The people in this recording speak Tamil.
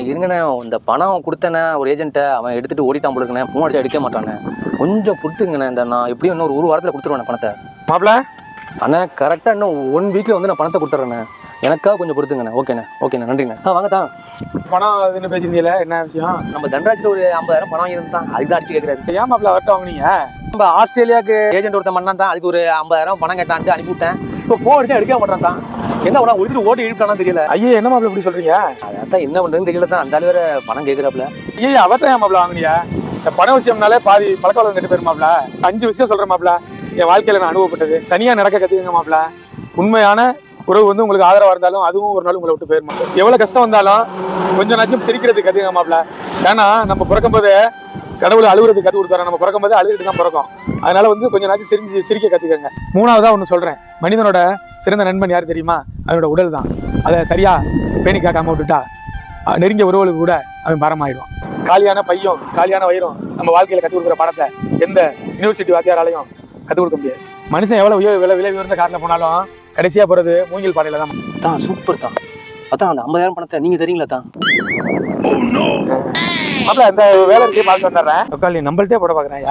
இருங்கண்ணே, இந்த பணம் கொடுத்தேண்ணே ஒரு ஏஜென்ட்டை, அவன் எடுத்துட்டு ஓடிட்டான் போலுக்குண்ணே. ஃபோன் அடிச்சா எடுக்க மாட்டானே. கொஞ்சம் பொறுத்துங்கண்ணே. இந்த நான் எப்படியும் இன்னொரு 1 வாரத்தில் கொடுத்துருவேண்ணே பணத்தை. மாப்பிள அண்ணா கரெக்டாக இன்னும் 1 வீக்கில் வந்து நான் பணத்தை கொடுத்துட்றேண்ணே. எனக்காக கொஞ்சம் பொறுத்துங்கண்ணே. ஓகேண்ணே நன்றிண்ணே. வாங்க தான். பணம் இதுன்னு பேசியிருந்தீங்களே, என்ன விஷயம்? நம்ம தண்டராஜில் ஒரு 50,000 பணம் வாங்கியிருந்தோம் தான். அதுக்கு தான் அடிச்சு கேட்குறாரு. ஏன் மாப்பிள அவர்கிட்ட வாங்கினீங்க? நம்ம ஆஸ்திரேலியாவுக்கு ஏஜென்ட் ஒருத்தன் பண்ணான் தான். அதுக்கு ஒரு 50,000 பணம் கேட்டான்ட்டு அனுப்பிவிட்டேன். இப்போ ஃபோன் அடிச்சா எடுக்க மாட்டான் தான். என்ன பண்ணா ஒருத்தர் ஓட்டி இழுப்பானா தெரியல. ஐயே, என்ன மாப்பிள இப்படி சொல்றீங்க? அதான் என்ன பண்ணுறதுன்னு தெரியல தான். அந்த ஆள் வேற பணம் கேட்குறாப்புல. ஐயே, அவர்கிட்ட ஏன் மாப்பிள வாங்கினியா? இந்த பண விஷயம்னாலே பாதி பழக்க வழக்கம் கெட்டு போயிரு மாப்பிள. 5 விஷயம் சொல்றேன் மாப்பிள, என் வாழ்க்கையில நான் அனுபவப்பட்டது. தனியா நடக்க கத்துக்கங்க மாப்பிள. உண்மையான உறவு வந்து உங்களுக்கு ஆதரவா இருந்தாலும் அதுவும் ஒரு நாள் உங்களை விட்டு போயிருமா. எவ்வளவு கஷ்டம் வந்தாலும் கொஞ்சம் நாச்சும் சிரிக்கிறதுக்கு கத்துக்கங்க மாப்பிள. ஏன்னா நம்ம பிறக்கும் போது கடவுளை அழுகுறதுக்கு கத்து கொடுத்தாரு. நம்ம பிறக்கும் போது அழுதுட்டு தான் பிறக்கும். அதனால வந்து கொஞ்சம் நாச்சும் சிரிக்க கத்துக்கங்க. 3வதா ஒண்ணு சொல்றேன், மனிதனோட சிறந்த நண்பன் யார் தெரியுமா? அவனோட உடல் தான். அதை சரியா பேணி காக்காம விட்டுட்டா நெருங்கிய உறவுகளுக்கு கூட அவன் மரமாயிடும். காலியான பையும் காலியான வயிறும் நம்ம வாழ்க்கையில கற்றுக் கொடுக்குற பாடத்தை எந்த யூனிவர்சிட்டி வாத்தியாராலையும் கற்றுக் கொடுக்க முடியாது. மனுஷன் எவ்வளவு விலை உயர்ந்த காரில் போனாலும் கடைசியா போறது மூங்கில் பாடையில தான். தான் சூப்பர் தான். அதான் அந்த 50,000 பணத்தை நீங்க தரீங்களா தான்? அப்பல இந்த வேலை இருக்கு பார்த்து வந்துடுறேன். நீ நம்மள்ட்டே போட பாக்குறேன்.